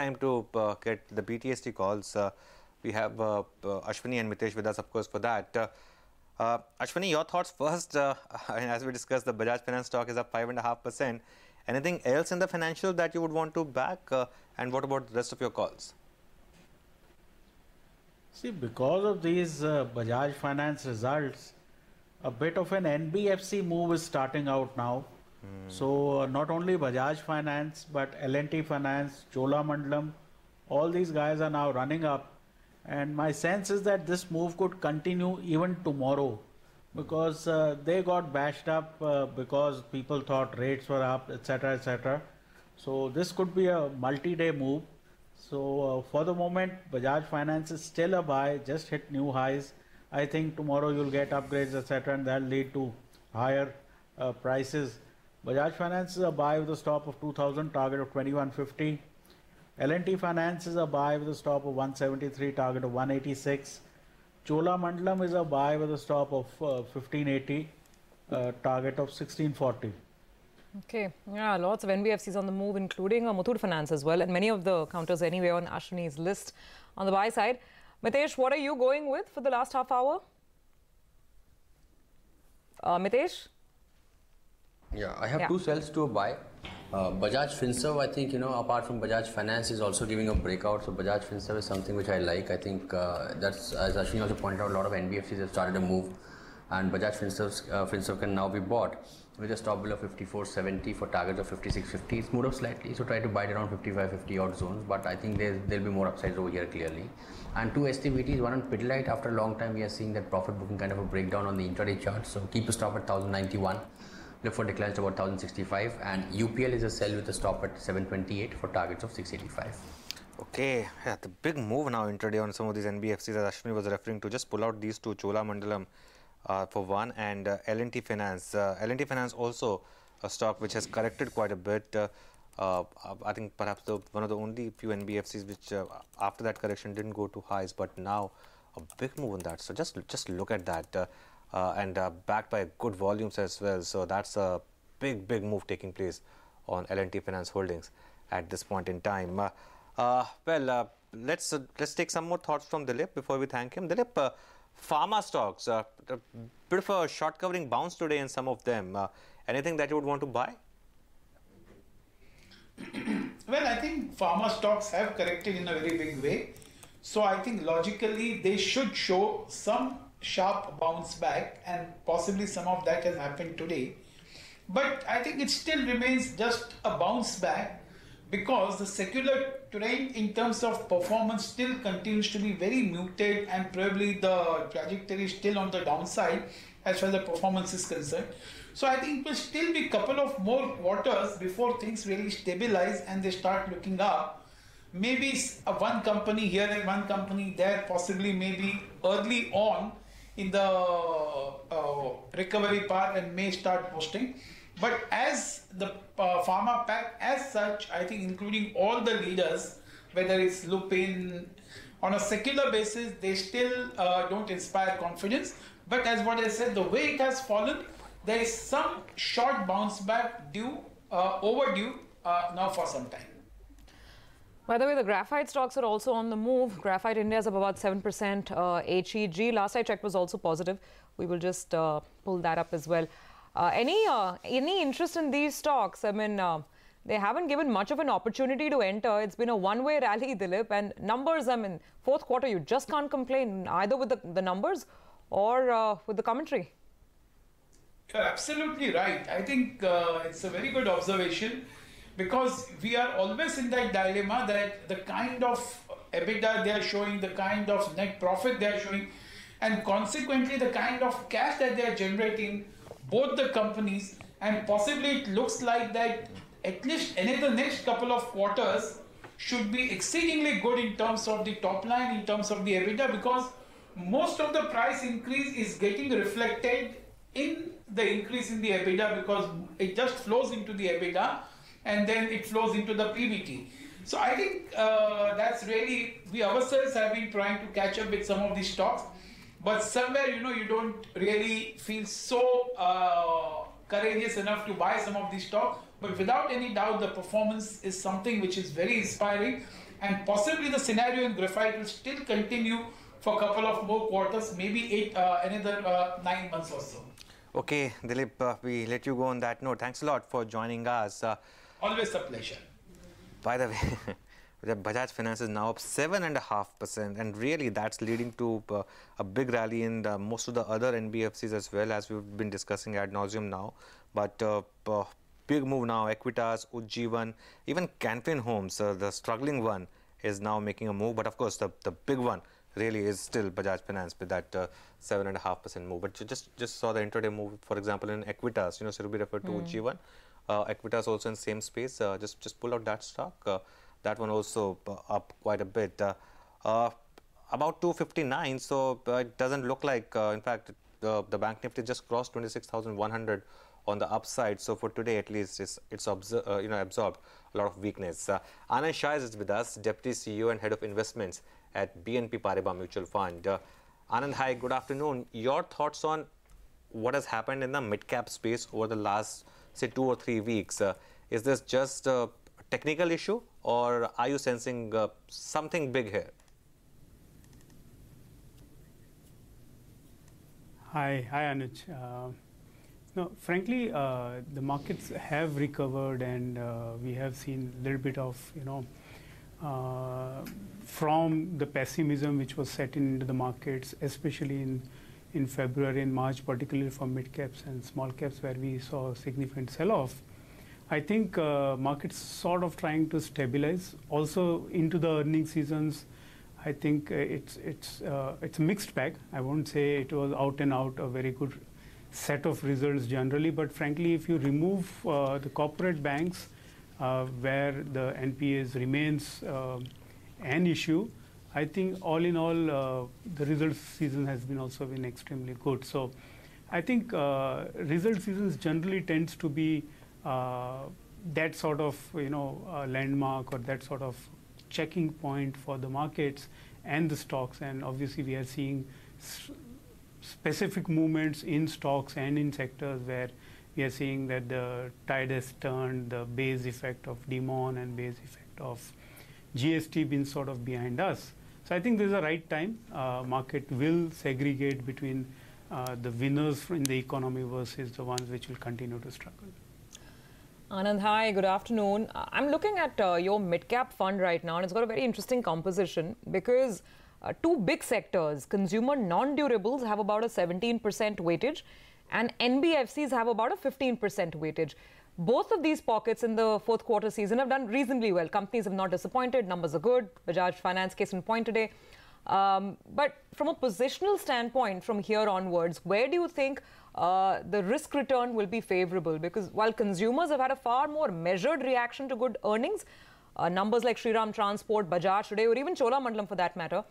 time to get the BTST calls. We have Ashwani and Mitesh with us, of course, for that. Ashwani, your thoughts first. As we discussed, the Bajaj Finance stock is up 5.5%. Anything else in the financial that you would want to back? And what about the rest of your calls? See, because of these Bajaj Finance results, a bit of an NBFC move is starting out now. So not only Bajaj Finance, but L&T Finance, Cholamandalam, all these guys are now running up. And my sense is that this move could continue even tomorrow, because they got bashed up because people thought rates were up, etc., etc. So this could be a multi-day move. So for the moment, Bajaj Finance is still a buy, just hit new highs. I think tomorrow you'll get upgrades, etc., and that'll lead to higher prices. Bajaj Finance is a buy with a stop of 2000, target of 2150. L&T Finance is a buy with a stop of 173, target of 186. Cholamandalam is a buy with a stop of 1580, target of 1640. Okay, yeah, lots of NBFCs on the move, including Muthoot Finance as well, and many of the counters anyway on Ashwani's list on the buy side. Mitesh, what are you going with for the last half hour? Mitesh? Yeah, I have two sells to a buy. Bajaj Finserv, I think, apart from Bajaj Finance, is also giving a breakout. So Bajaj Finserv is something which I like. I think that's, as Ashwani also pointed out, a lot of NBFCs have started a move, and Bajaj Finserv can now be bought with a stop below 54.70 for targets of 56.50. It's moved up slightly, so try to buy it around 55.50 odd zones. But I think there'll be more upsides over here clearly. And two STVTs, one on Pidilite. After a long time, we are seeing that profit booking kind of a breakdown on the intraday chart. So keep a stop at 1091. Look for declines to about 1065, and UPL is a sell with a stop at 728 for targets of 685. Okay, yeah, the big move now intraday on some of these NBFCs that Ashwani was referring to. Just pull out these two, Cholamandalam for one, and L&T Finance. L&T Finance also a stock which has corrected quite a bit. I think perhaps one of the only few NBFCs which after that correction didn't go to highs, but now a big move on that. So just look at that. And backed by good volumes as well. So that's a big move taking place on L&T Finance Holdings at this point in time. Let's take some more thoughts from Dilip before we thank him. Dilip, pharma stocks, a bit of a short covering bounce today in some of them. Anything that you would want to buy? Well, I think pharma stocks have corrected in a very big way. So I think logically they should show some sharp bounce back, and possibly some of that has happened today. But I think it still remains just a bounce back, because the secular trend in terms of performance still continues to be very muted, and probably the trajectory is still on the downside as far as the performance is concerned. So I think it will still be a couple of more quarters before things really stabilize and they start looking up. Maybe one company here and one company there, possibly maybe early on in the recovery path, and may start posting. But as the pharma pack as such, I think including all the leaders, whether it's Lupin, on a secular basis, they still don't inspire confidence. But as what I said, the way it has fallen, there is some short bounce back overdue now for some time. By the way, the graphite stocks are also on the move. Graphite India is up about 7%. HEG, last I checked, was also positive. We will just pull that up as well. Any interest in these stocks? I mean, they haven't given much of an opportunity to enter. It's been a one-way rally, Dilip. And numbers, I mean, fourth quarter, you just can't complain either with the numbers or with the commentary. You're absolutely right. I think it's a very good observation, because we are always in that dilemma that the kind of EBITDA they are showing, the kind of net profit they are showing, and consequently the kind of cash that they are generating, both the companies, and possibly it looks like that at least the next couple of quarters should be exceedingly good in terms of the top line, in terms of the EBITDA, because most of the price increase is getting reflected in the increase in the EBITDA, because it just flows into the EBITDA and then it flows into the PBT. So I think that's really, we ourselves have been trying to catch up with some of these stocks, but somewhere, you don't really feel so courageous enough to buy some of these stocks. But without any doubt, the performance is something which is very inspiring. and possibly the scenario in graphite will still continue for a couple of more quarters, maybe another 9 months or so. Okay, Dilip, we let you go on that note. Thanks a lot for joining us. Always a pleasure. By the way, the Bajaj Finance is now up 7.5%, and really that's leading to a big rally in most of the other NBFCs as well, as we've been discussing ad nauseum now. But big move now, Equitas, Ujjivan, even Canfin Homes, the struggling one, is now making a move. But of course, the big one really is still Bajaj Finance with that 7.5% move. But you just saw the intraday move, for example, in Equitas, you know, Surabhi referred to Ujjivan. Equitas also in same space. Just pull out that stock. That one also up quite a bit. About 259, so it doesn't look like, in fact, the Bank Nifty just crossed 26,100 on the upside. So for today, at least, it's absorbed a lot of weakness. Anand Shah is with us, Deputy CEO and Head of Investments at BNP Paribas Mutual Fund. Anand, hi, good afternoon. Your thoughts on what has happened in the mid-cap space over the last, say, 2 or 3 weeks? Is this just a technical issue, or are you sensing something big here? Hi Anuj. No, frankly, the markets have recovered, and we have seen a little bit of, from the pessimism which was set into the markets, especially in February and March, particularly for mid caps and small caps, where we saw a significant sell-off. I think markets sort of trying to stabilize. Also into the earnings seasons, I think it's a mixed bag. I won't say it was out and out a very good set of results generally, but frankly, if you remove the corporate banks, where the NPAs remains an issue, I think all in all, the results season has been also been extremely good. So I think result seasons generally tends to be that sort of landmark, or that sort of checking point for the markets and the stocks. And obviously we are seeing specific movements in stocks and in sectors where we are seeing that the tide has turned, the base effect of Demon and base effect of GST been sort of behind us. So I think this is the right time. Market will segregate between the winners in the economy versus the ones which will continue to struggle. Anand, hi, good afternoon. I'm looking at your mid-cap fund right now, and it's got a very interesting composition because two big sectors, consumer non-durables, have about a 17% weightage, and NBFCs have about a 15% weightage. Both of these pockets in the fourth quarter season have done reasonably well. Companies have not disappointed, numbers are good. Bajaj Finance case in point today. But from a positional standpoint, from here onwards, where do you think the risk return will be favorable? Because while consumers have had a far more measured reaction to good earnings, numbers like Shriram Transport, Bajaj today, or even Cholamandalam for that matter,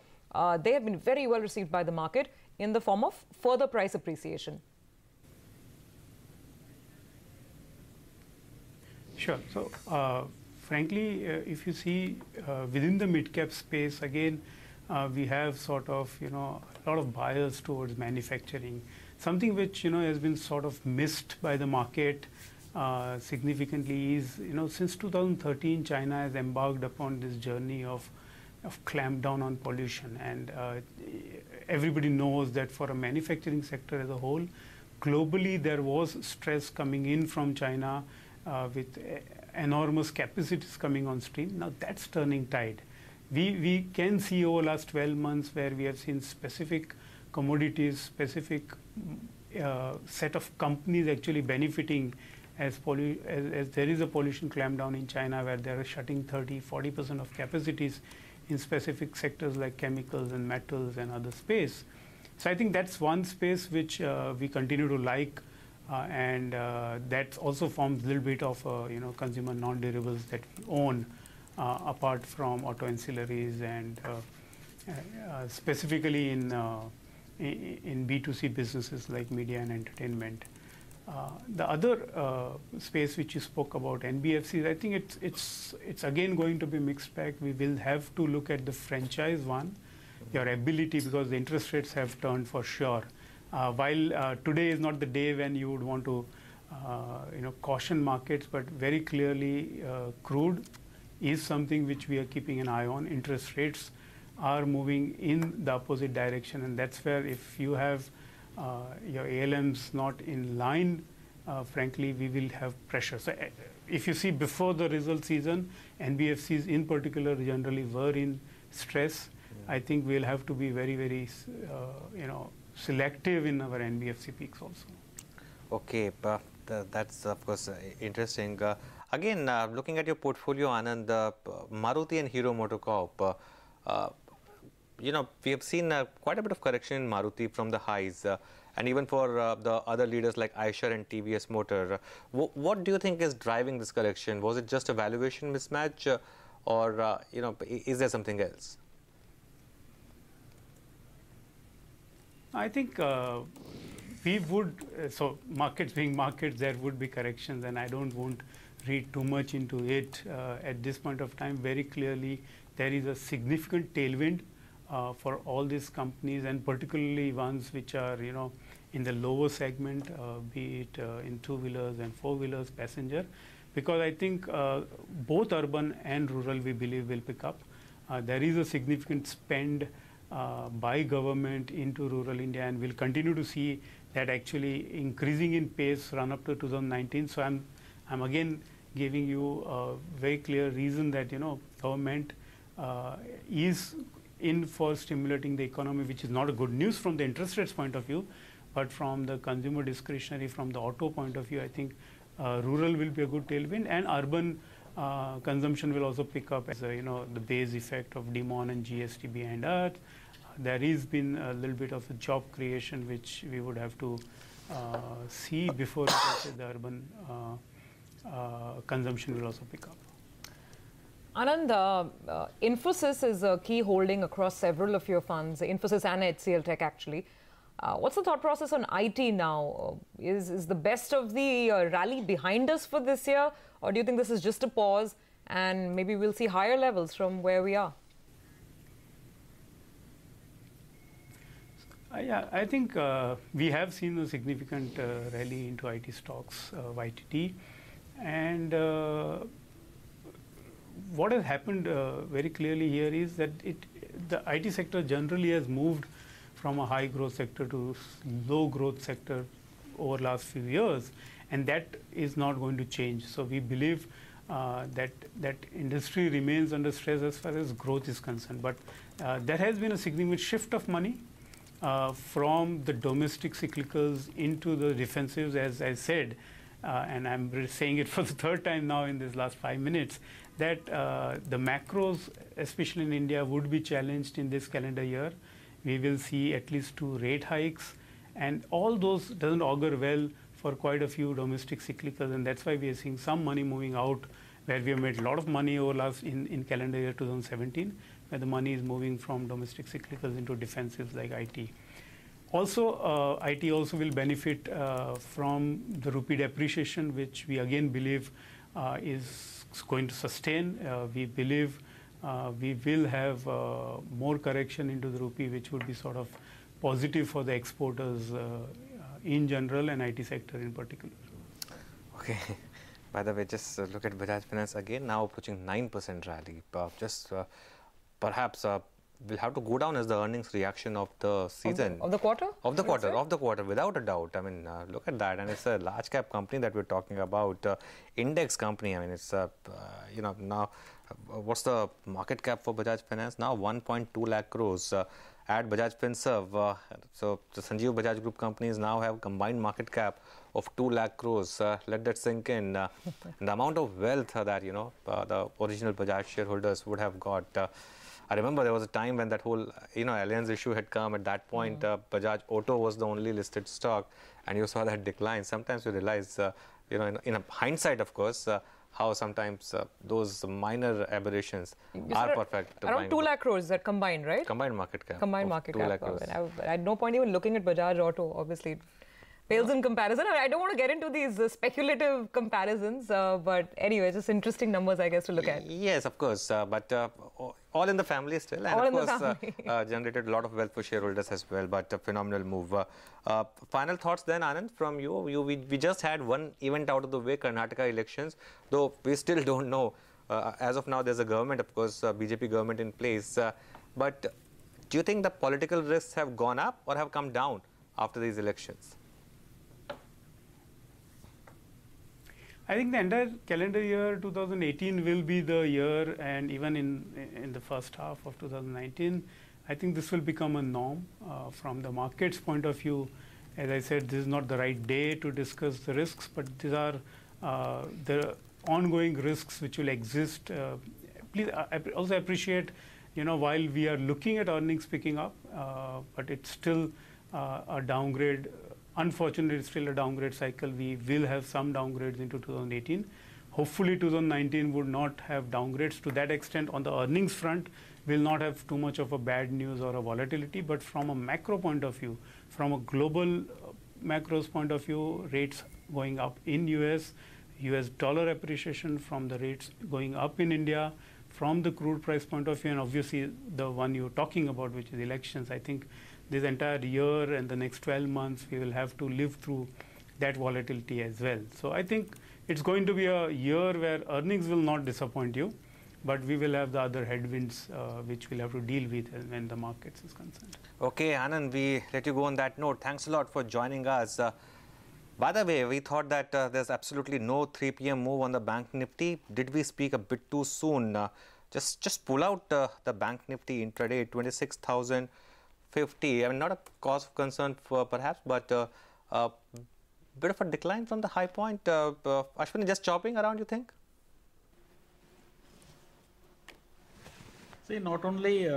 they have been very well received by the market in the form of further price appreciation. Sure. So, frankly, if you see within the mid-cap space, again, we have sort of, a lot of bias towards manufacturing. Something which, has been sort of missed by the market significantly is, since 2013, China has embarked upon this journey of clamp down on pollution. And everybody knows that for a manufacturing sector as a whole, globally, there was stress coming in from China with enormous capacities coming on stream. Now that's turning tide. We can see over the last 12 months where we have seen specific commodities, specific set of companies actually benefiting as there is a pollution clampdown in China, where they are shutting 30-40% of capacities in specific sectors like chemicals and metals and other space. So I think that's one space which we continue to like, and that also forms a little bit of consumer non-durables that we own, apart from auto ancillaries and specifically in B2C businesses like media and entertainment. The other space which you spoke about, NBFCs, I think it's again going to be mixed bag. We will have to look at the franchise one, your ability, because the interest rates have turned for sure. While today is not the day when you would want to caution markets, but very clearly crude is something which we are keeping an eye on. Interest rates are moving in the opposite direction, and that's where if you have your ALMs not in line, frankly, we will have pressure. So if you see before the result season, NBFCs in particular generally were in stress. I think we'll have to be very, very, selective in our NBFC peaks also. Okay, but that's of course interesting. Again, looking at your portfolio, Anand, Maruti and Hero MotoCorp, we have seen quite a bit of correction in Maruti from the highs, and even for the other leaders like Eicher and TVS Motor. What do you think is driving this correction? Was it just a valuation mismatch, or is there something else? I think we would, so markets being markets, there would be corrections, and I don't want to read too much into it. At this point of time, very clearly, there is a significant tailwind for all these companies, and particularly ones which are, in the lower segment, be it in two-wheelers and four-wheelers, passenger, because I think both urban and rural, we believe, will pick up. There is a significant spend by government into rural India, and we'll continue to see that actually increasing in pace run up to 2019. So I'm again giving you a very clear reason that government is in for stimulating the economy, which is not a good news from the interest rates point of view, but from the consumer discretionary, from the auto point of view, I think rural will be a good tailwind, and urban consumption will also pick up as the base effect of demon and GST behind us. There has been a little bit of a job creation which we would have to see before the urban consumption will also pick up. Anand, Infosys is a key holding across several of your funds, Infosys and HCL Tech actually. What's the thought process on IT now? Is the best of the rally behind us for this year, or do you think this is just a pause and maybe we'll see higher levels from where we are? Yeah, I think we have seen a significant rally into IT stocks, YTD, and what has happened very clearly here is that the IT sector generally has moved from a high growth sector to low growth sector over last few years, and that is not going to change. So we believe that industry remains under stress as far as growth is concerned, but there has been a significant shift of money from the domestic cyclicals into the defensives, as I said, and I'm saying it for the third time now in this last 5 minutes, that the macros, especially in India, would be challenged in this calendar year. We will see at least 2 rate hikes, and all those doesn't augur well for quite a few domestic cyclicals, and that's why we are seeing some money moving out, where we have made a lot of money over last in calendar year 2017, where the money is moving from domestic cyclicals into defensives like IT. Also, IT also will benefit from the rupee depreciation, which we again believe is going to sustain. We believe we will have more correction into the rupee, which would be sort of positive for the exporters in general and IT sector in particular. Okay. By the way, just look at Bajaj Finance again, now approaching 9% rally. Perhaps we'll have to go down as the earnings reaction of the season. Of the quarter? Of the quarter, without a doubt. I mean, look at that. And it's a large cap company that we're talking about, index company. I mean, it's, now, what's the market cap for Bajaj Finance? Now 1.2 lakh crores. At Bajaj Finserv, so the Sanjeev Bajaj Group companies now have combined market cap of 2 lakh crores. Let that sink in. The amount of wealth that, the original Bajaj shareholders would have got. I remember there was a time when that whole, alliance issue had come. At that point, Bajaj Auto was the only listed stock, and you saw that decline. Sometimes you realize, in a hindsight, of course, how sometimes those minor aberrations are perfect. Around 2 lakh crores that combined, right? Combined market cap. Combined market cap. I had no point even looking at Bajaj Auto, obviously. Pales in comparison. I don't want to get into these speculative comparisons, but anyway, just interesting numbers, I guess, to look at. Yes, of course, but all in the family still, and all of course generated a lot of wealth for shareholders as well, but a phenomenal move. Final thoughts then, Anand, from you. We just had one event out of the way, Karnataka elections, though we still don't know As of now, there's a government, of course, BJP government in place. But do you think the political risks have gone up or have come down after these elections? I think the entire calendar year 2018 will be the year, and even in the first half of 2019, I think this will become a norm from the market's point of view. As I said, this is not the right day to discuss the risks, but these are the ongoing risks which will exist. Please also appreciate, while we are looking at earnings picking up, but it's still a downgrade. Unfortunately, it's still a downgrade cycle. We will have some downgrades into 2018. Hopefully, 2019 would not have downgrades to that extent. On the earnings front, will not have too much of a bad news or a volatility. But from a macro point of view, from a global macros point of view, rates going up in US dollar appreciation, from the rates going up in India, from the crude price point of view, and obviously the one you're talking about, which is elections. I think this entire year and the next 12 months, we will have to live through that volatility as well. So I think it's going to be a year where earnings will not disappoint you, but we will have the other headwinds which we'll have to deal with when the markets is concerned. Okay, Anand, we let you go on that note. Thanks a lot for joining us. By the way, we thought that there's absolutely no 3 p.m. move on the Bank Nifty. Did we speak a bit too soon? Just pull out the Bank Nifty intraday, 26,050. I mean, not a cause of concern for perhaps, but a bit of a decline from the high point. Ashwani, just chopping around, you think? See, not only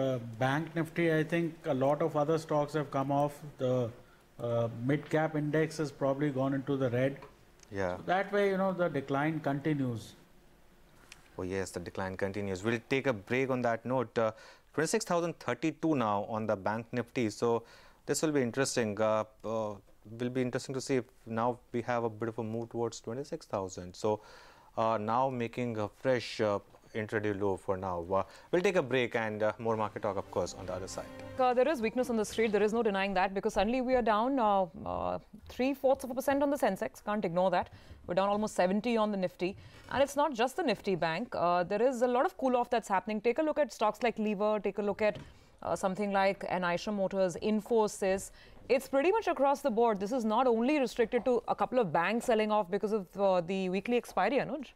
Bank Nifty, I think a lot of other stocks have come off. The mid-cap index has probably gone into the red. Yeah. So that way, the decline continues. Oh yes, the decline continues. We'll take a break on that note. 26,032 now on the Bank Nifty. So this will be interesting. Will be interesting to see if now we have a bit of a move towards 26,000. So now making a fresh intraday low for now. We'll take a break and more market talk, of course, on the other side. There is weakness on the street. There is no denying that, because suddenly we are down 0.75% on the Sensex. Can't ignore that. We're down almost 70 on the Nifty. And it's not just the Nifty bank. There is a lot of cool-off that's happening. Take a look at stocks like Lever. Take a look at something like Anisha Motors, Infosys. It's pretty much across the board. This is not only restricted to a couple of banks selling off because of the weekly expiry, Anuj.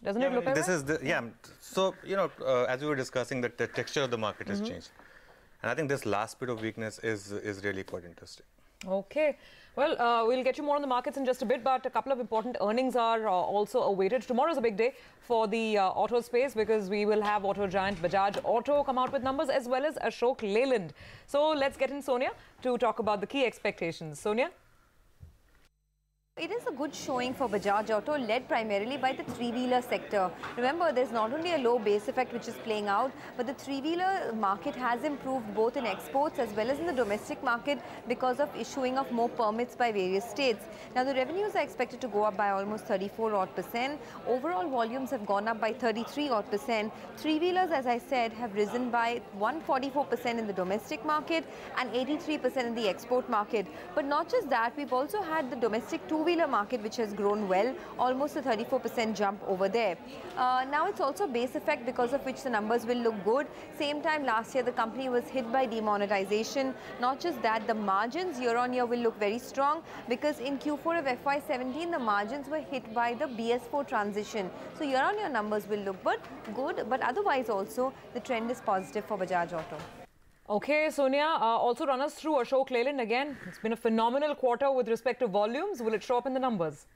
Doesn't it look like that? So, as we were discussing, the texture of the market has changed. And I think this last bit of weakness is really quite interesting. Okay. Well, we'll get you more on the markets in just a bit, but a couple of important earnings are also awaited. Tomorrow is a big day for the auto space, because we will have auto giant Bajaj Auto come out with numbers, as well as Ashok Leyland. So let's get in Sonia to talk about the key expectations. Sonia? It is a good showing for Bajaj Auto, led primarily by the three-wheeler sector. Remember, there's not only a low base effect which is playing out, but the three-wheeler market has improved both in exports as well as in the domestic market because of issuing of more permits by various states. Now, the revenues are expected to go up by almost 34%. Overall volumes have gone up by 33%. Three-wheelers, as I said, have risen by 144% in the domestic market and 83% in the export market. But not just that, we've also had the domestic two-wheeler market which has grown well, almost a 34% jump over there. Now it's also base effect, because of which the numbers will look good. Same time last year the company was hit by demonetization. Not just that, the margins year on year will look very strong, because in Q4 of FY17 the margins were hit by the BS4 transition. So year on year numbers will look good, but otherwise also the trend is positive for Bajaj Auto. Okay, Sonia, also run us through Ashok Leyland again. It's been a phenomenal quarter with respect to volumes. Will it show up in the numbers?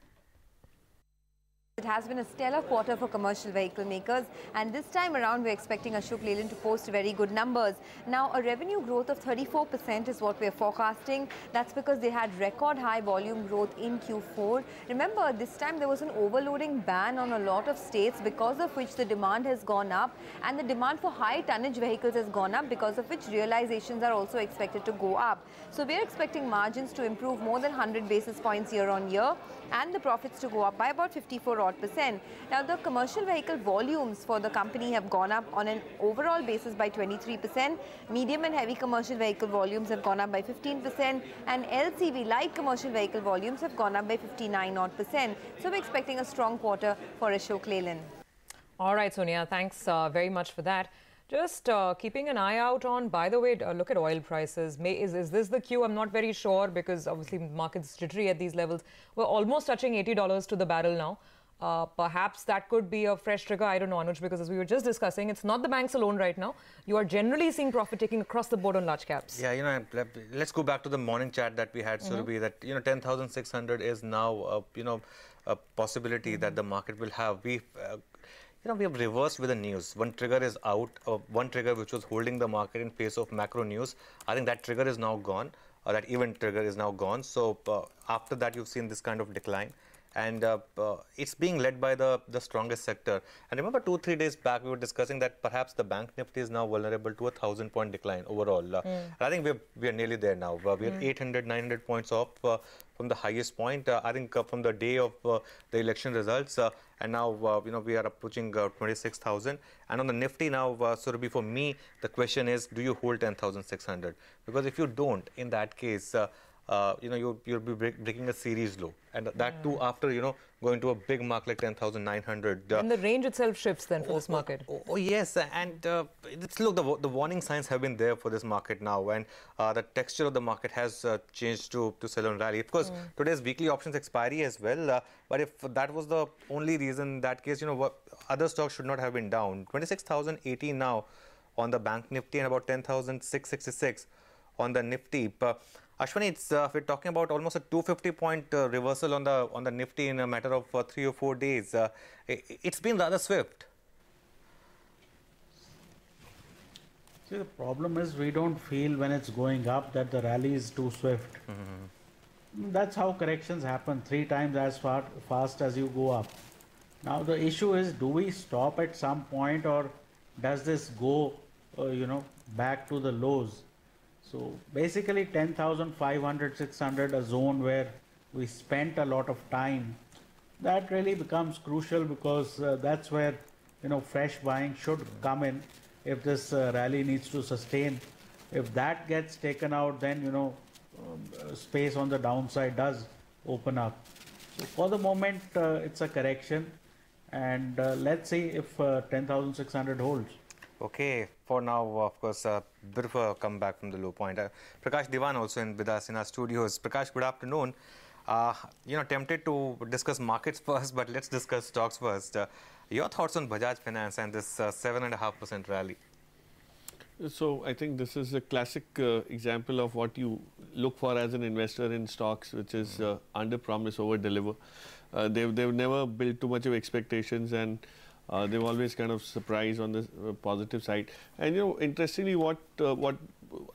It has been a stellar quarter for commercial vehicle makers, and this time around we're expecting Ashok Leyland to post very good numbers. Now, a revenue growth of 34% is what we're forecasting. That's because they had record high volume growth in Q4. Remember, this time there was an overloading ban on a lot of states, because of which the demand has gone up, and the demand for high tonnage vehicles has gone up, because of which realizations are also expected to go up. So we're expecting margins to improve more than 100 basis points year on year, and the profits to go up by about 54%. Now, the commercial vehicle volumes for the company have gone up on an overall basis by 23%. Medium and heavy commercial vehicle volumes have gone up by 15%, and LCV, light commercial vehicle volumes, have gone up by 59%. So we're expecting a strong quarter for Ashok Leyland. All right, Sonia, thanks very much for that. Just keeping an eye out on, by the way, look at oil prices. Is this the cue? I'm not very sure because obviously market's jittery at these levels. We're almost touching $80 to the barrel now. Perhaps that could be a fresh trigger. I don't know, Anuj, because as we were just discussing, it's not the banks alone right now. You are generally seeing profit taking across the board on large caps. Yeah, let's go back to the morning chat that we had, Surabhi, that 10,600 is now a possibility that the market will have. We have reversed with the news. One trigger is out. One trigger which was holding the market in face of macro news. I think that trigger is now gone. That event trigger is now gone. So after that, you've seen this kind of decline. And it's being led by the strongest sector. And remember, 2-3 days back, we were discussing that perhaps the bank nifty is now vulnerable to a 1,000-point decline overall. And I think we are nearly there now. We are 800, 900 points off from the highest point. I think from the day of the election results, and now we are approaching 26,000. And on the nifty now, Surabhi, for me, the question is, do you hold 10,600? Because if you don't, in that case, you'll be breaking a series low, and that too after going to a big mark like 10,900. And the range itself shifts then for this market. Oh yes, and look, the warning signs have been there for this market now, and the texture of the market has changed to sell on rally. Of course, today's weekly options expiry as well. But if that was the only reason, in that case, other stocks should not have been down. 26,080 now on the bank nifty and about 10,666 on the nifty. Ashwani, we're talking about almost a 250-point reversal on the nifty in a matter of 3 or 4 days. It's been rather swift. See, the problem is we don't feel when it's going up that the rally is too swift. That's how corrections happen, 3 times as fast as you go up. Now the issue is, do we stop at some point, or does this go, back to the lows? So basically 10,500, 600, a zone where we spent a lot of time, that really becomes crucial, because that's where fresh buying should come in if this rally needs to sustain. If that gets taken out, then space on the downside does open up. So for the moment it's a correction, and let's see if 10,600 holds. Okay, for now, of course, a bit of a comeback from the low point. Prakash Diwan also with us in our studios. Prakash, good afternoon. Tempted to discuss markets first, but let's discuss stocks first. Your thoughts on Bajaj Finance and this 7.5% rally? So I think this is a classic example of what you look for as an investor in stocks, which is under promise, over deliver. They've never built too much of expectations, and they've always kind of surprised on the positive side. And interestingly, what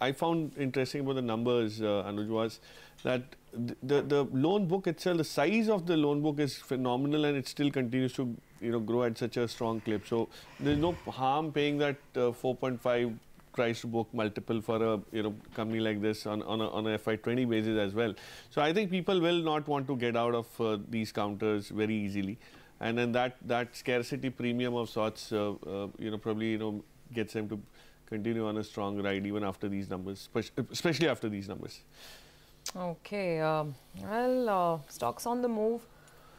I found interesting about the numbers, Anuj, was that the loan book itself, the size of the loan book is phenomenal, and it still continues to grow at such a strong clip. So there's no harm paying that 4.5 price to book multiple for a company like this on a FY20 basis as well. So I think people will not want to get out of these counters very easily. And then that scarcity premium of sorts, probably gets them to continue on a strong ride even after these numbers, especially after these numbers. Okay, stocks on the move.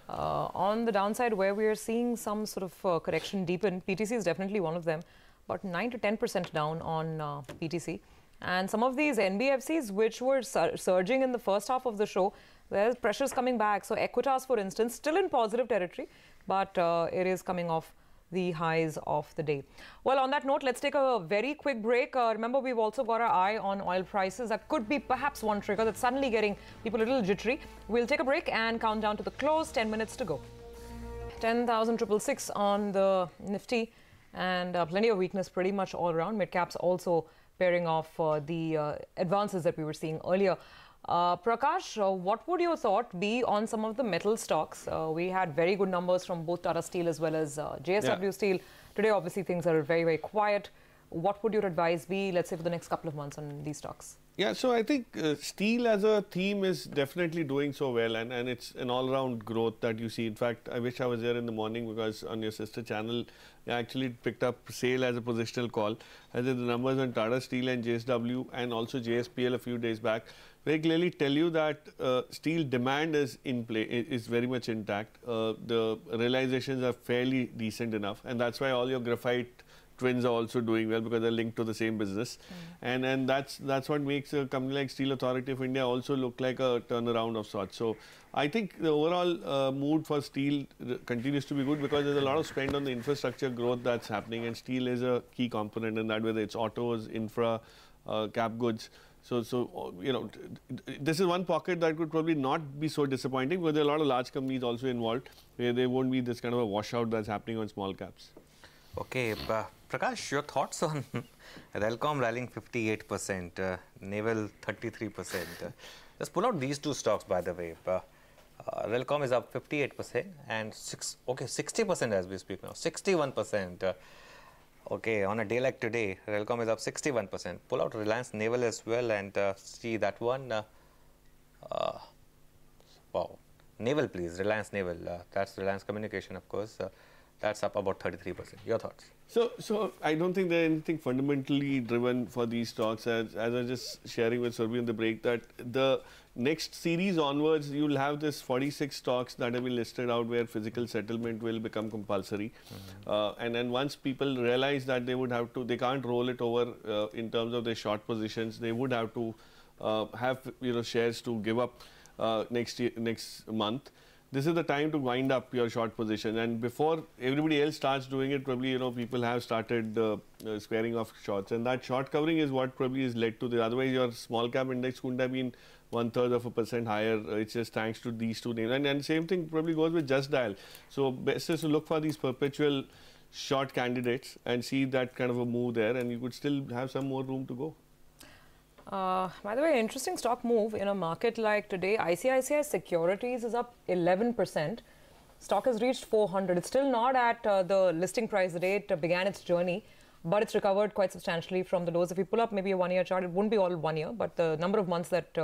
On the downside, where we are seeing some sort of correction deepen, PTC is definitely one of them. About 9 to 10% down on PTC. And some of these NBFCs which were surging in the first half of the show, there's pressures coming back. So Equitas, for instance, still in positive territory, but it is coming off the highs of the day. Well, on that note, let's take a very quick break. Remember, we've also got our eye on oil prices. That could be perhaps one trigger that's suddenly getting people a little jittery. We'll take a break and count down to the close. 10 minutes to go. 10,666 on the Nifty, and plenty of weakness pretty much all around. Mid-caps also pairing off the advances that we were seeing earlier. Prakash, what would your thought be on some of the metal stocks? We had very good numbers from both Tata Steel as well as JSW Steel. Today, obviously, things are very, very quiet. What would your advice be, let's say, for the next couple of months on these stocks? Yeah, so I think steel as a theme is definitely doing so well, and it's an all-round growth that you see. In fact, I wish I was there in the morning, because on your sister channel, I actually picked up SAIL as a positional call. I did the numbers on Tata Steel and JSW and also JSPL a few days back very clearly tell you that steel demand is in play, is very much intact. The realizations are fairly decent enough, and that's why all your graphite twins are also doing well, because they're linked to the same business. And that's what makes a company like Steel Authority of India also look like a turnaround of sorts. So I think the overall mood for steel continues to be good, because there's a lot of spend on the infrastructure growth that's happening, and steel is a key component in that, whether it's autos, infra, cap goods. So you know, this is one pocket that could probably not be so disappointing, because there are a lot of large companies also involved, where there won't be this kind of a washout that's happening on small caps. Okay, Prakash, your thoughts on Relcom rallying 58%, Naval 33%. Just pull out these two stocks, by the way. Relcom is up 58% and 60% as we speak now, 61%. Okay, on a day like today, Relcom is up 61%. Pull out Reliance Naval as well and see that one. Wow, Naval, please, Reliance Naval. That's Reliance Communication, of course. That's up about 33%. Your thoughts? So I don't think there's anything fundamentally driven for these stocks. As I was just sharing with Surbhi in the break, that the next series onwards, you'll have this 46 stocks that have been listed out where physical settlement will become compulsory. And then once people realize that they can't roll it over in terms of their short positions, they would have to have shares to give up next month. This is the time to wind up your short position, and before everybody else starts doing it, probably people have started squaring off shorts, and that short covering is what probably has led to this. Otherwise, your small cap index couldn't have been 1/3% higher. It's just thanks to these two names, and same thing probably goes with Just Dial. So best is to look for these perpetual short candidates and see that kind of a move there, and you could still have some more room to go. By the way, interesting stock move in a market like today. ICICI Securities is up 11%. Stock has reached 400. It's still not at the listing price the day it began its journey, but it's recovered quite substantially from the lows. If you pull up maybe a one-year chart, it wouldn't be all 1 year, but the number of months that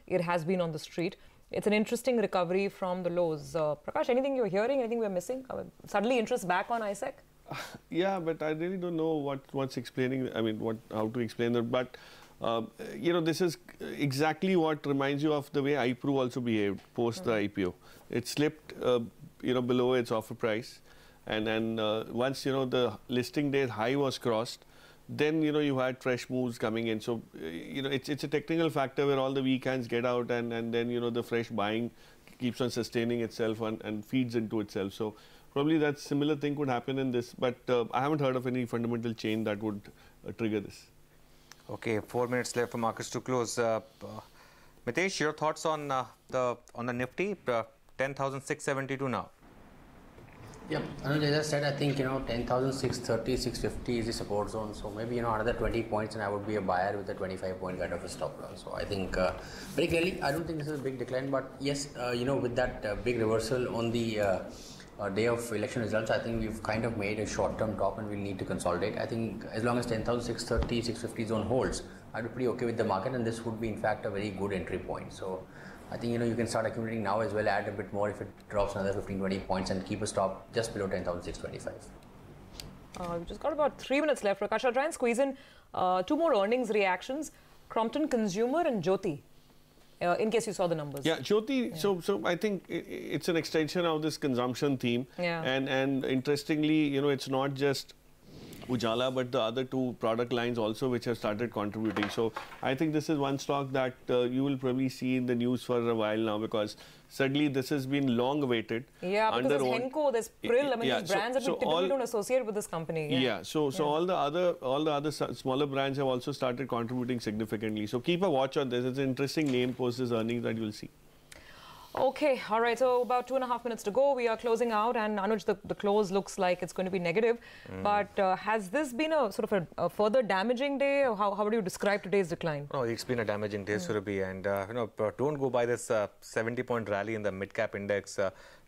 it has been on the street, it's an interesting recovery from the lows. Prakash, anything you're hearing, anything we're missing? Suddenly interest back on ISEC? Yeah, but I really don't know what's explaining, how to explain that, but this is exactly what reminds you of the way iPro also behaved post the IPO. It slipped, below its offer price, and then once the listing day high was crossed, then you had fresh moves coming in. So it's a technical factor where all the weak hands get out, and then the fresh buying keeps on sustaining itself and feeds into itself. So probably that similar thing could happen in this, but I haven't heard of any fundamental change that would trigger this. Okay, 4 minutes left for markets to close. Mitesh, your thoughts on the Nifty, 10,672 now. Yeah, Anuj, as I said, I think 10,630, 650 is the support zone. So maybe another 20 points, and I would be a buyer with a 25-point kind of a stop loss. So I think very clearly, I don't think this is a big decline, but yes, with that big reversal on the day of election results, I think we've kind of made a short-term top, and we'll need to consolidate. I think as long as 10,630, 650 zone holds, I'd be pretty okay with the market, and this would be in fact a very good entry point. So I think you can start accumulating now as well, add a bit more if it drops another 15-20 points, and keep a stop just below 10,625. We've just got about 3 minutes left. Prakash, I'll try and squeeze in 2 more earnings reactions. Crompton Consumer and Jyoti. In case you saw the numbers. Yeah, Jyoti, so I think it's an extension of this consumption theme. Yeah. And interestingly, it's not just Ujala, but the other 2 product lines also which have started contributing. So I think this is one stock that you will probably see in the news for a while now, because certainly this has been long awaited. Yeah, because there's Henko, there's Prill, these brands that we typically don't associate with this company. Yeah, so all the other smaller brands have also started contributing significantly. So keep a watch on this. It's an interesting name post this earnings that you'll see. Okay, all right, so about 2.5 minutes to go. We are closing out, and Anuj, the close looks like it's going to be negative. But has this been a sort of a further damaging day? Or how would you describe today's decline? No, it's been a damaging day, Surabhi, and don't go by this 70-point rally in the mid-cap index.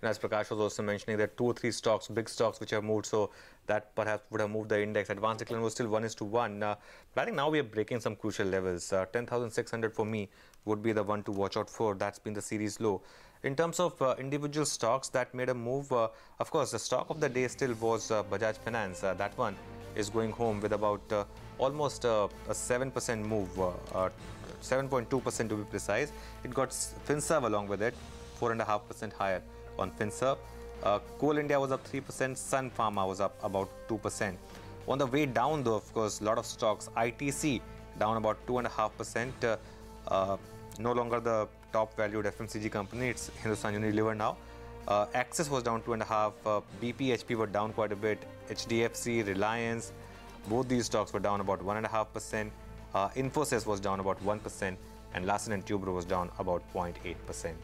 As Prakash was also mentioning, there are 2 or 3 stocks, big stocks, which have moved, so that perhaps would have moved the index. Advanced decline was still 1:1. But I think now we are breaking some crucial levels. 10,600 for me would be the one to watch out for. That's been the series low. In terms of individual stocks that made a move, of course, the stock of the day still was Bajaj Finance. That one is going home with about almost a 7% move 7.2% to be precise. It got FinServ along with it, 4.5% higher on FinServ. Coal India was up 3%, Sun Pharma was up about 2%. On the way down though, of course, a lot of stocks. ITC down about 2.5%. No longer the top valued FMCG company, it's Hindustan Unilever now. Axis was down 2.5%, BP, HP were down quite a bit, HDFC, Reliance, both these stocks were down about 1.5%. Infosys was down about 1%, and Larsen & Toubro was down about 0.8%.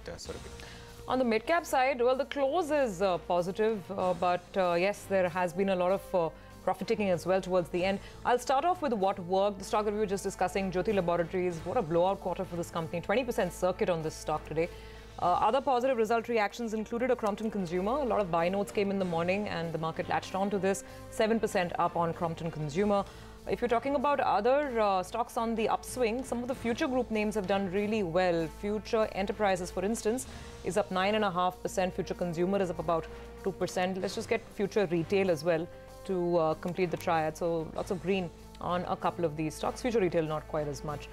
On the mid-cap side, well, the close is positive, but yes, there has been a lot of profit taking as well towards the end. I'll start off with what worked. The stock that we were just discussing, Jyoti Laboratories, what a blowout quarter for this company. 20% circuit on this stock today. Other positive result reactions included a Crompton Consumer. A lot of buy notes came in the morning and the market latched on to this. 7% up on Crompton Consumer. If you're talking about other stocks on the upswing, some of the Future Group names have done really well. Future Enterprises, for instance, is up 9.5%. Future Consumer is up about 2%. Let's just get Future Retail as well to complete the triad. So lots of green on a couple of these stocks. Future Retail not quite as much.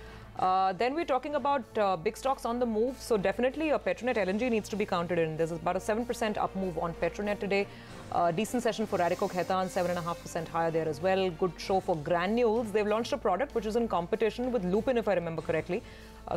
Then we're talking about big stocks on the move. So definitely Petronet LNG needs to be counted in. There's about a 7% up move on Petronet today. Decent session for Radico Khaitan, 7.5% higher there as well. Good show for Granules. They've launched a product which is in competition with Lupin, if I remember correctly.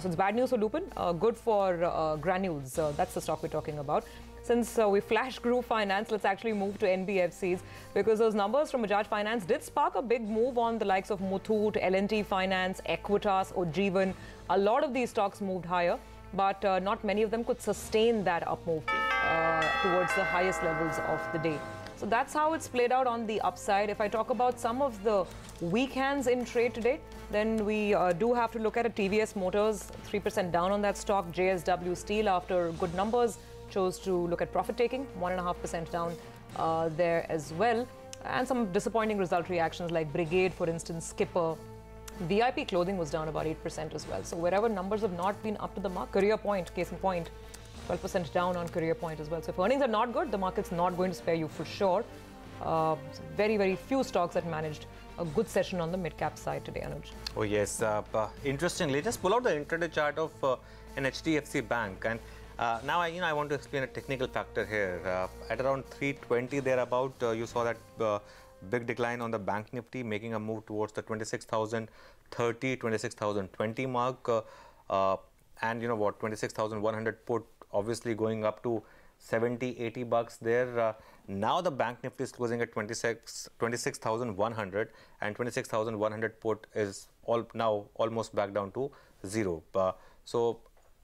So it's bad news for Lupin, good for Granules. That's the stock we're talking about. Since we flashed Group Finance, let's actually move to NBFCs, because those numbers from Bajaj Finance did spark a big move on the likes of Muthoot, L&T Finance, Equitas, Ujjivan. A lot of these stocks moved higher, but not many of them could sustain that up move towards the highest levels of the day. So that's how it's played out on the upside. If I talk about some of the weak hands in trade today, then we do have to look at a TVS Motors, 3% down on that stock. JSW Steel, after good numbers, chose to look at profit taking, 1.5% down there as well. And some disappointing result reactions like Brigade, for instance, Skipper. VIP Clothing was down about 8% as well. So wherever numbers have not been up to the mark, Career Point, case in point, 12% down on Career Point as well. So if earnings are not good, the market's not going to spare you for sure. Very, very few stocks that managed a good session on the mid-cap side today, Anuj. Oh yes, interestingly, just pull out the intraday chart of an HDFC bank, and now I want to explain a technical factor here. At around 320 thereabout, you saw that big decline on the bank Nifty, making a move towards the 26,030, 26,020 mark, and 26,100 put, obviously going up to 70, 80 bucks there. Now the bank Nifty is closing at 26,100, and 26,100 put is now almost back down to zero. So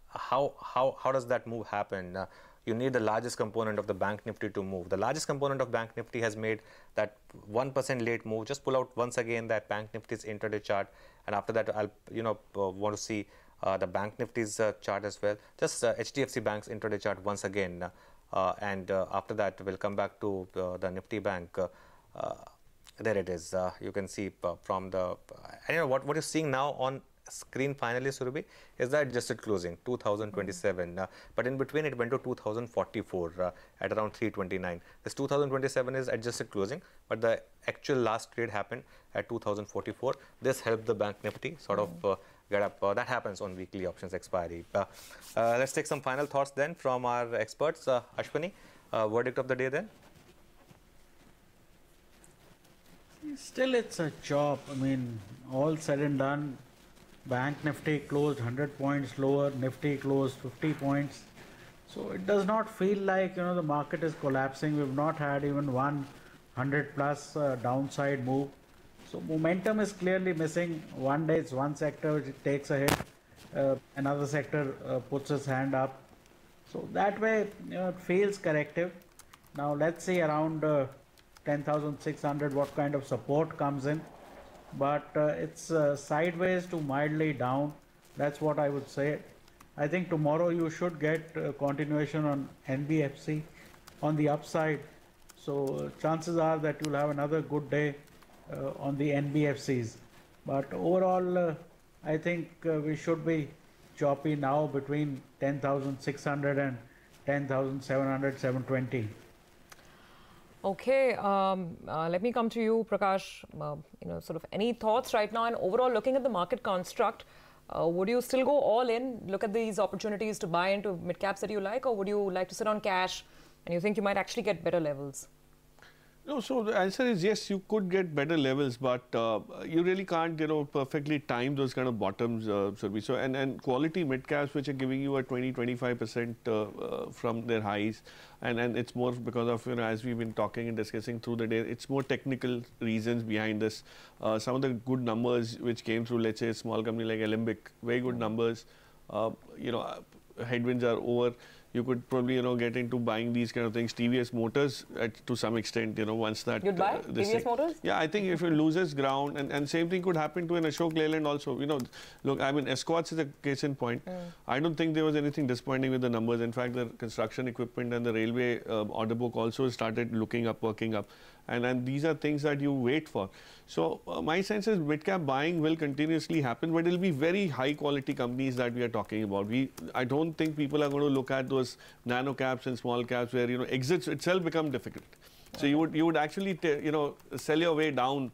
how does that move happen? You need the largest component of the bank Nifty to move. The largest component of bank Nifty has made that 1% late move. Just pull out once again that bank Nifty's intraday chart, and after that I'll want to see the bank Nifty's chart as well. Just HDFC Bank's intraday chart once again, and after that we'll come back to the Nifty Bank. There it is. You can see from the what you're seeing now on screen finally, Surabhi, is the adjusted closing 2027, but in between it went to 2044 at around 329. This 2027 is adjusted closing, but the actual last trade happened at 2044. This helped the bank Nifty sort of get up. That happens on weekly options expiry. Let's take some final thoughts then from our experts. Ashwani, verdict of the day then? Still, it's a chop. I mean, all said and done, Bank Nifty closed 100 points lower, Nifty closed 50 points. So it does not feel like, the market is collapsing. We've not had even 100 plus downside move. So momentum is clearly missing. One day it's one sector which takes a hit, another sector puts its hand up. So that way, it feels corrective. Now let's see around 10,600 what kind of support comes in. But it's sideways to mildly down. That's what I would say. I think tomorrow you should get continuation on NBFC on the upside. So chances are that you'll have another good day on the NBFCs. But overall, I think we should be choppy now between 10,600 and 10,700, 720. Okay, let me come to you, Prakash. Sort of any thoughts right now, and overall looking at the market construct, Would you still go all in, look at these opportunities to buy into mid-caps that you like, or would you like to sit on cash and you think you might actually get better levels? No, so the answer is yes, you could get better levels, but you really can't, perfectly time those kind of bottoms, Surbhi. So, and quality mid-caps which are giving you a 20-25% from their highs, and it's more because of, as we've been talking and discussing through the day, it's more technical reasons behind this. Some of the good numbers which came through, let's say, a small company like Alembic, very good numbers, headwinds are over. You could probably, get into buying these kind of things. TVS Motors, to some extent, once that... You'd buy TVS Motors? Yeah, I think if it loses ground, and same thing could happen to an Ashok Leyland also. Look, I mean, Escorts is a case in point. I don't think there was anything disappointing with the numbers. In fact, the construction equipment and the railway order book also started looking up, working up. And these are things that you wait for. So my sense is mid-cap buying will continuously happen, but it will be very high-quality companies that we are talking about. I don't think people are going to look at those nano caps and small caps where exits itself become difficult. So you would actually sell your way down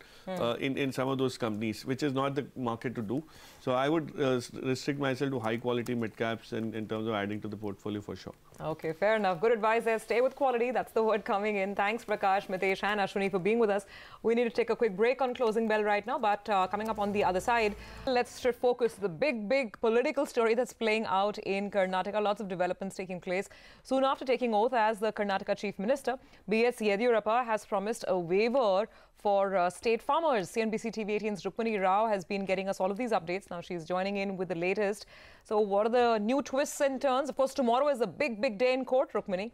in some of those companies, which is not the market to do. So I would restrict myself to high quality mid caps in terms of adding to the portfolio for sure. Okay, fair enough. Good advice there. Stay with quality. That's the word coming in. Thanks, Prakash, Mitesh, and Ashwani for being with us. We need to take a quick break on Closing Bell right now, but coming up on the other side, let's shift focus to the big political story that's playing out in Karnataka. Lots of developments taking place. Soon after taking oath as the Karnataka Chief Minister, B.S. Yediyurappa has promised a waiver for state farmers. CNBC TV18's Rukmini Rao has been getting us all of these updates. Now she's joining in with the latest. So what are the new twists and turns? Of course, tomorrow is a big day in court, Rukmini.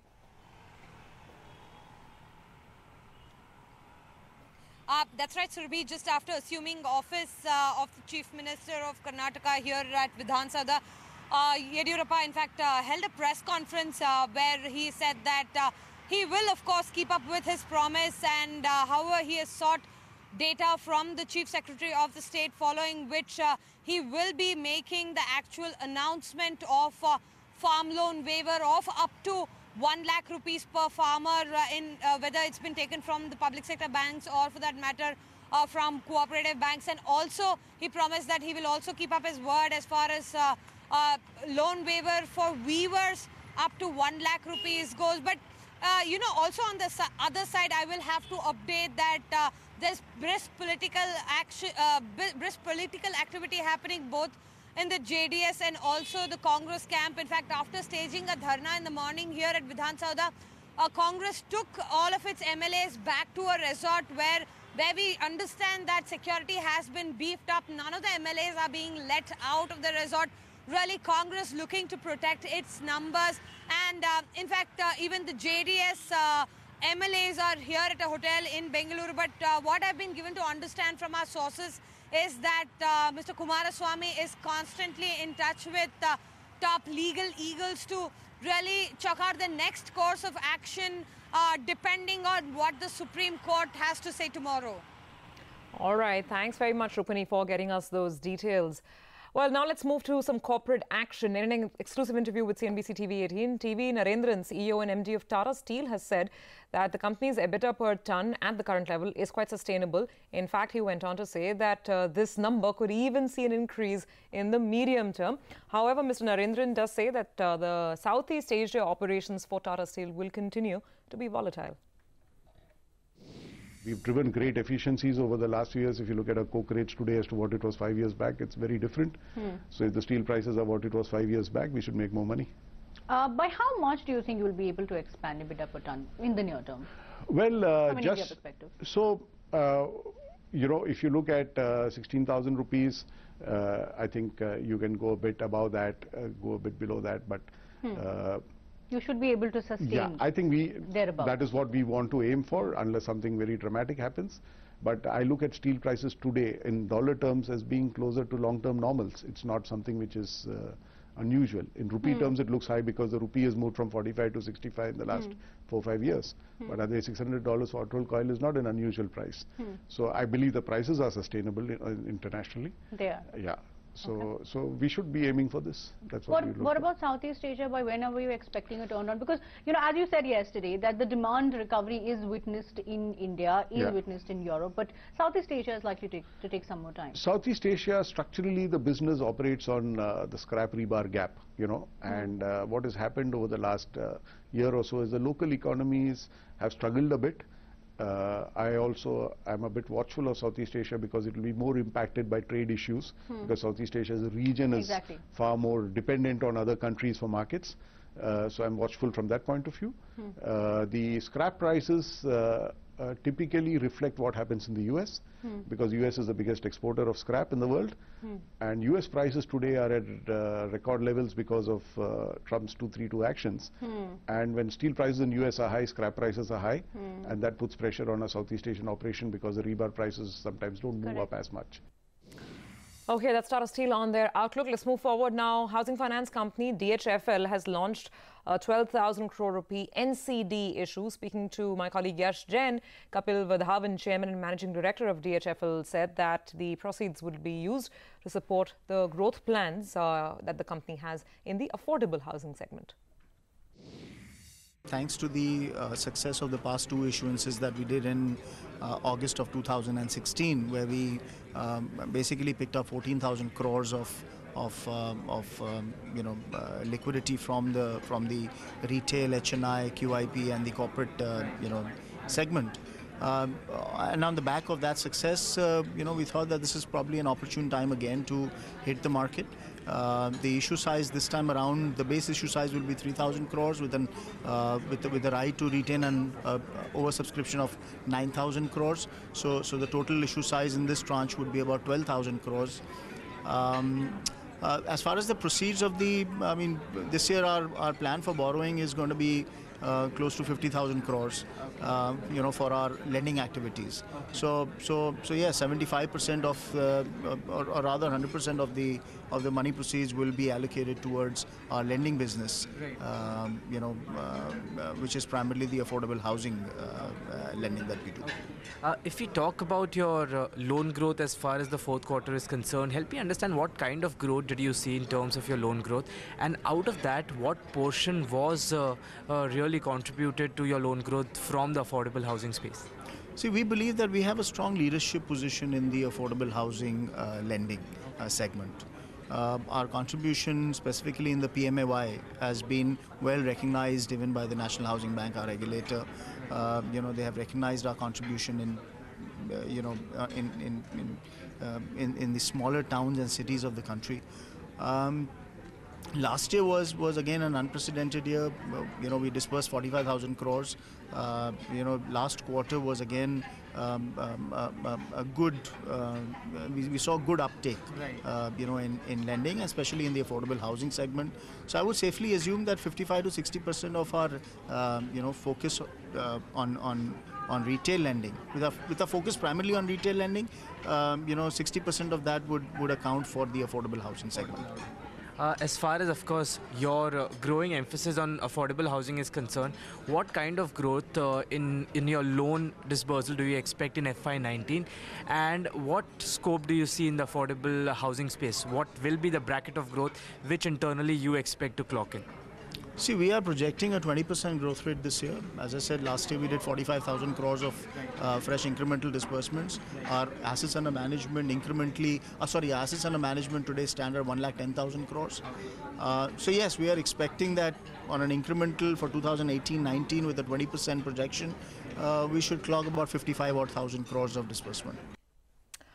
That's right, Surbhi. Just after assuming office of the Chief Minister of Karnataka here at Vidhan Sabha, Yediyurappa, in fact, held a press conference where he said that he will, of course, keep up with his promise, and however, he has sought data from the Chief Secretary of the state, following which he will be making the actual announcement of farm loan waiver of up to 1 lakh rupees per farmer, whether it's been taken from the public sector banks or, for that matter, from cooperative banks. And also, he promised that he will also keep up his word as far as loan waiver for weavers up to 1 lakh rupees goes. But also on the other side, I will have to update that there's brisk political activity happening both in the JDS and also the Congress camp. In fact, after staging a dharna in the morning here at Vidhan Sabha, Congress took all of its MLAs back to a resort where we understand that security has been beefed up. None of the MLAs are being let out of the resort. Really, Congress looking to protect its numbers. And in fact, even the JDS MLAs are here at a hotel in Bengaluru. But what I've been given to understand from our sources is that Mr. Kumaraswamy is constantly in touch with top legal eagles to really chalk out the next course of action depending on what the Supreme Court has to say tomorrow. All right. Thanks very much, Rukmini, for getting us those details. Well, now let's move to some corporate action. In an exclusive interview with CNBC TV18, TV Narendran, CEO and MD of Tata Steel, has said that the company's EBITDA per ton at the current level is quite sustainable. In fact, he went on to say that this number could even see an increase in the medium term. However, Mr. Narendran does say that the Southeast Asia operations for Tata Steel will continue to be volatile. We've driven great efficiencies over the last few years. If you look at our coke rates today as to what it was 5 years back, it's very different. So if the steel prices are what it was 5 years back, we should make more money. By how much do you think you will be able to expand EBITDA per ton in the near term? Well, from an India perspective. So, if you look at 16,000 rupees, I think you can go a bit above that, go a bit below that, but you should be able to sustain. Yeah, I think thereabout. that is what we want to aim for, unless something very dramatic happens. But I look at steel prices today in dollar terms as being closer to long-term normals. It's not something which is unusual. In rupee terms, it looks high because the rupee has moved from 45 to 65 in the last 4 or 5 years. But at the $600 for hot rolled coil is not an unusual price. So I believe the prices are sustainable internationally. They are. Yeah. So we should be aiming for this. That's what we look What for. about Southeast Asia? By when are you expecting a turnaround? Because, you know, as you said yesterday, that the demand recovery is witnessed in India, is witnessed in Europe, but Southeast Asia is likely to take some more time. Southeast Asia, structurally, the business operates on the scrap rebar gap, you know, and what has happened over the last year or so is the local economies have struggled a bit. I also am a bit watchful of Southeast Asia because it will be more impacted by trade issues because Southeast Asia as a region is far more dependent on other countries for markets. So I'm watchful from that point of view. The scrap prices typically reflect what happens in the US because US is the biggest exporter of scrap in the world, and US prices today are at record levels because of Trump's 232 actions. And when steel prices in US are high, scrap prices are high, and that puts pressure on a Southeast Asian operation because the rebar prices sometimes don't move up as much. Okay, that's Tata Steel on their outlook. Let's move forward now. Housing finance company DHFL has launched a 12,000 crore rupee NCD issue. Speaking to my colleague Yash Jain, Kapil Vadhavan, Chairman and Managing Director of DHFL, said that the proceeds would be used to support the growth plans that the company has in the affordable housing segment. Thanks to the success of the past two issuances that we did in August of 2016, where we basically picked up 14,000 crores of liquidity from the retail, HNI, QIP, and the corporate segment. And on the back of that success, we thought that this is probably an opportune time again to hit the market. The issue size this time around, the base issue size will be 3,000 crores with the right to retain an oversubscription of 9,000 crores. So the total issue size in this tranche would be about 12,000 crores. As far as the proceeds of this year our plan for borrowing is going to be close to 50,000 crores, for our lending activities. So yeah, 75% or rather 100% of the money proceeds will be allocated towards our lending business, which is primarily the affordable housing lending that we do. If we talk about your loan growth as far as the fourth quarter is concerned, help me understand what kind of growth did you see in terms of your loan growth, and out of that, what portion was really contributed to your loan growth from the affordable housing space? See, we believe that we have a strong leadership position in the affordable housing lending segment. Our contribution specifically in the PMAY has been well recognized even by the National Housing Bank, our regulator. They have recognized our contribution in the smaller towns and cities of the country. Last year was again an unprecedented year. We disbursed 45,000 crores. Last quarter was again a good. We saw good uptake, in lending, especially in the affordable housing segment. So I would safely assume that 55 to 60% of our, focus on retail lending, with a focus primarily on retail lending, 60% of that would account for the affordable housing segment. As far as, of course, your growing emphasis on affordable housing is concerned, what kind of growth in your loan disbursal do you expect in FY19, and what scope do you see in the affordable housing space? What will be the bracket of growth which internally you expect to clock in? See, we are projecting a 20% growth rate this year. As I said, last year we did 45,000 crores of fresh incremental disbursements. Our assets under management assets under management today stand at 110,000 crores. So yes, we are expecting that on an incremental for 2018-19 with a 20% projection, we should clock about 55,000 crores of disbursement.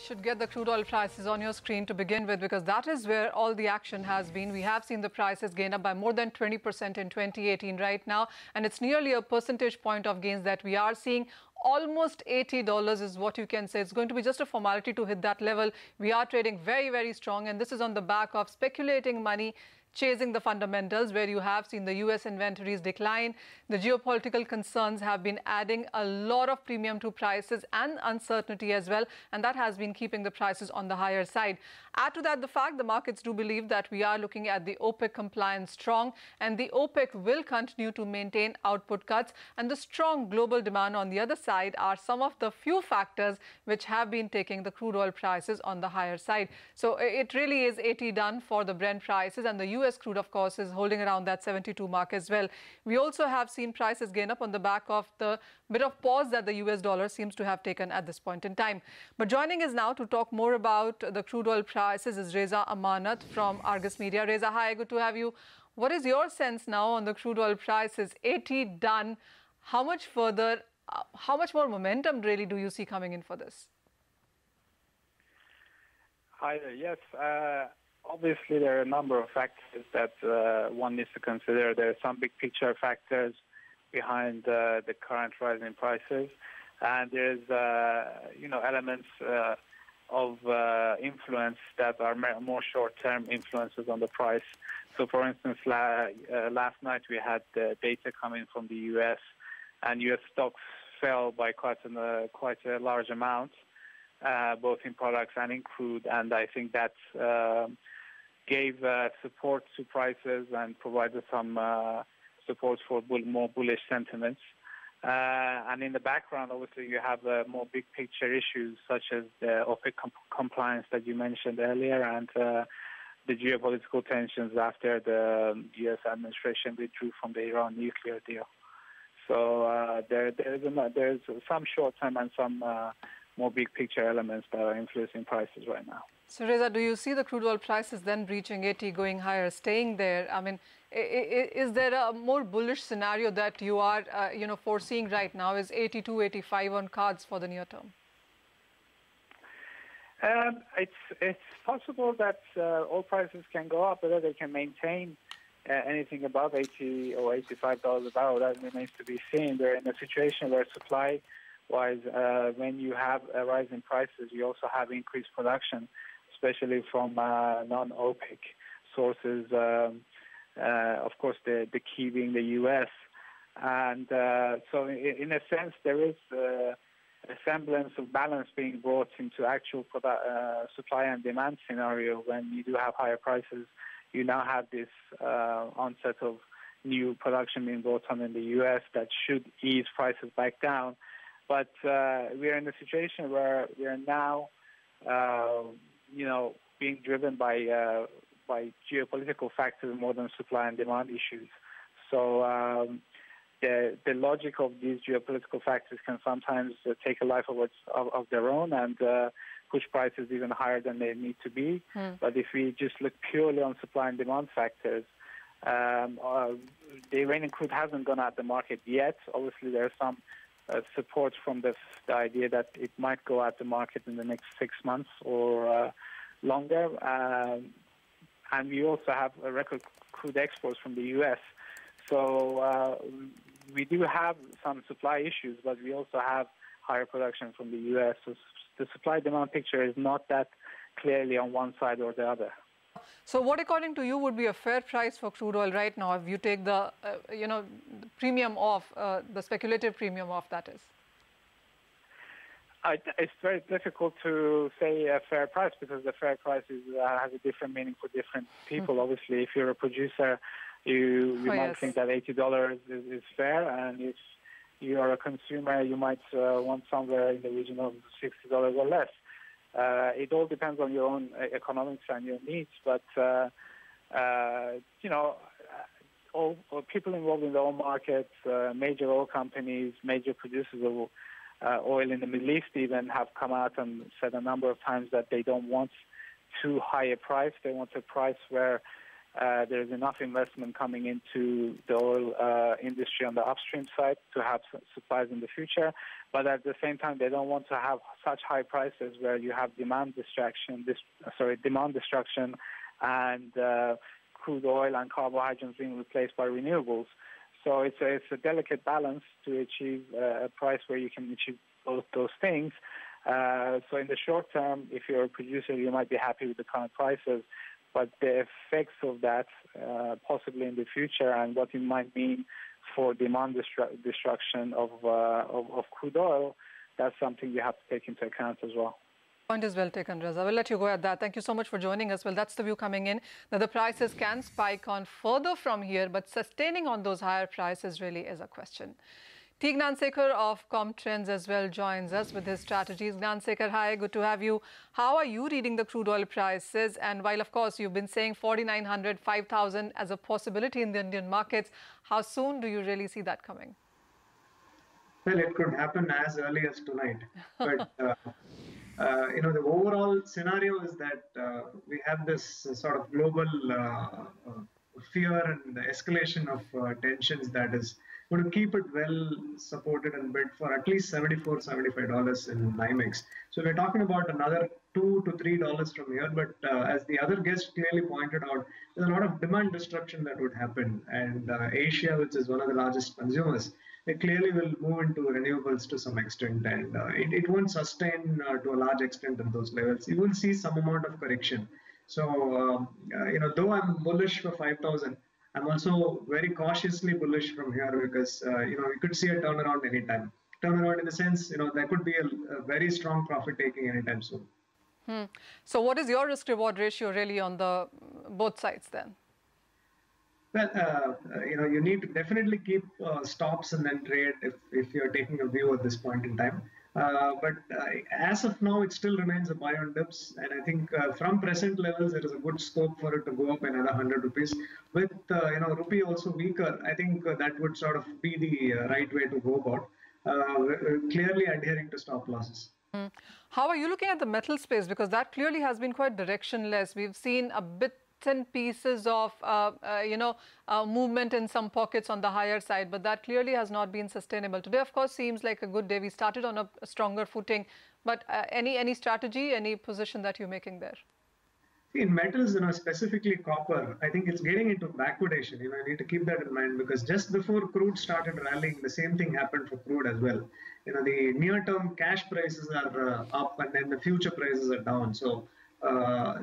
Should get the crude oil prices on your screen to begin with, because that is where all the action has been. We have seen the prices gain up by more than 20% in 2018 right now, and it's nearly a percentage point of gains that we are seeing. Almost $80 is what you can say. It's going to be just a formality to hit that level. We are trading very, very strong, and this is on the back of speculating money chasing the fundamentals, where you have seen the US inventories decline. The geopolitical concerns have been adding a lot of premium to prices and uncertainty as well, and that has been keeping the prices on the higher side. Add to that the fact the markets do believe that we are looking at the OPEC compliance strong, and the OPEC will continue to maintain output cuts, and the strong global demand on the other side are some of the few factors which have been taking the crude oil prices on the higher side. So it really is 80 done for the Brent prices, and the US crude, of course, is holding around that 72 mark as well. We also have seen prices gain up on the back of the bit of pause that the US dollar seems to have taken at this point in time. But joining us now to talk more about the crude oil prices is Reza Amanat from Argus Media. Reza, hi, good to have you. What is your sense now on the crude oil prices? 80 done. How much further, how much more momentum really do you see coming in for this? Hi there. Yes, obviously there are a number of factors that one needs to consider. There are some big picture factors behind the current rise in prices, and there's elements of influence that are more short-term influences on the price. So, for instance, last night we had data coming from the U.S., and U.S. stocks fell by quite a large amount, both in products and in crude, and I think that gave support to prices and provided some support for more bullish sentiments. And in the background, obviously, you have more big picture issues such as the OPEC compliance that you mentioned earlier, and the geopolitical tensions after the U.S. administration withdrew from the Iran nuclear deal. So there's some short-term and some more big picture elements that are influencing prices right now. So, Reza, do you see the crude oil prices then reaching 80, going higher, staying there? I mean, is there a more bullish scenario that you are, foreseeing right now? Is 82, 85 on cards for the near term? It's possible that oil prices can go up, whether they can maintain anything above $80 or $85 a barrel. That remains to be seen. We're in a situation where supply-wise, when you have a rise in prices, you also have increased production, especially from non-OPEC sources. Of course, the key being the U.S. And so in a sense, there is a semblance of balance being brought into actual supply and demand scenario. When you do have higher prices, you now have this onset of new production being brought on in the U.S. that should ease prices back down. But we are in a situation where we are now, being driven by geopolitical factors more than supply and demand issues. So the logic of these geopolitical factors can sometimes take a life of their own and push prices even higher than they need to be. But if we just look purely on supply and demand factors, the Iranian crude hasn't gone out the market yet. Obviously, there's some support from the idea that it might go out the market in the next 6 months or longer. And we also have a record crude exports from the U.S. So we do have some supply issues, but we also have higher production from the U.S. So the supply-demand picture is not that clearly on one side or the other. So what, according to you, would be a fair price for crude oil right now if you take the, the premium off, the speculative premium off, that is? It's very difficult to say a fair price because the fair price has a different meaning for different people. Obviously, if you're a producer, you might think that $80 is fair, and if you are a consumer, you might want somewhere in the region of $60 or less. It all depends on your own economics and your needs, but all people involved in the oil markets, major oil companies, major producers of oil in the Middle East even have come out and said a number of times that they don't want too high a price. They want a price where there's enough investment coming into the oil industry on the upstream side to have supplies in the future. But at the same time, they don't want to have such high prices where you have demand destruction and crude oil and carbohydrates being replaced by renewables. So it's a delicate balance to achieve a price where you can achieve both those things. So in the short term, if you're a producer, you might be happy with the current prices, but the effects of that possibly in the future and what it might mean for demand destruction of crude oil, that's something you have to take into account as well. Point is well taken, Reza. We'll let you go at that. Thank you so much for joining us. Well, that's the view coming in, that the prices can spike on further from here, but sustaining on those higher prices really is a question. T. Gnansekar of ComTrends as well joins us with his strategies. Gnansekar, hi, good to have you. How are you reading the crude oil prices? And while, of course, you've been saying 4,900, 5,000 as a possibility in the Indian markets, how soon do you really see that coming? Well, it could happen as early as tonight. But, the overall scenario is that we have this sort of global fear and the escalation of tensions that is going to keep it well supported and bid for at least $74, $75 in NYMEX. So we're talking about another $2 to $3 from here. But as the other guest clearly pointed out, there's a lot of demand destruction that would happen. And Asia, which is one of the largest consumers, it clearly will move into renewables to some extent, and it won't sustain to a large extent at those levels. You will see some amount of correction. So, though I'm bullish for 5,000, I'm also very cautiously bullish from here because, we could see a turnaround anytime. Turnaround in the sense, there could be a very strong profit taking anytime soon. So what is your risk-reward ratio really on the both sides then? Well, you need to definitely keep stops and then trade if you're taking a view at this point in time. But as of now, it still remains a buy on dips. And I think from present levels, there is a good scope for it to go up another 100 rupees. With, rupee also weaker, I think that would sort of be the right way to go about, clearly adhering to stop losses. How are you looking at the metal space? Because that clearly has been quite directionless. We've seen a bit thin pieces of, movement in some pockets on the higher side, but that clearly has not been sustainable. Today, of course, seems like a good day. We started on a stronger footing, but any strategy, any position that you're making there? In metals, specifically copper, I think it's getting into backwardation. I need to keep that in mind because just before crude started rallying, the same thing happened for crude as well. The near-term cash prices are up and then the future prices are down. So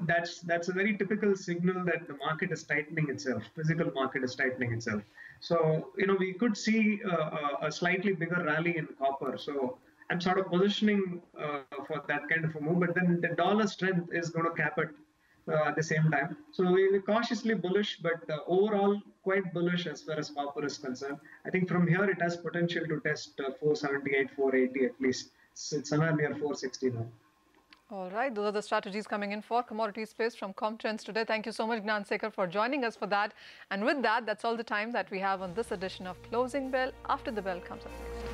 that's a very typical signal that the market is tightening itself, physical market is tightening itself. So, we could see a slightly bigger rally in copper. So I'm sort of positioning for that kind of a move, but then the dollar strength is going to cap it at the same time. So we're cautiously bullish, but overall quite bullish as far as copper is concerned. I think from here it has potential to test 478, 480 at least. It's somewhere near 460 now. All right, those are the strategies coming in for commodity space from ComTrends today. Thank you so much, Gnansekar, for joining us for that. And with that, that's all the time that we have on this edition of Closing Bell. After the bell comes up next.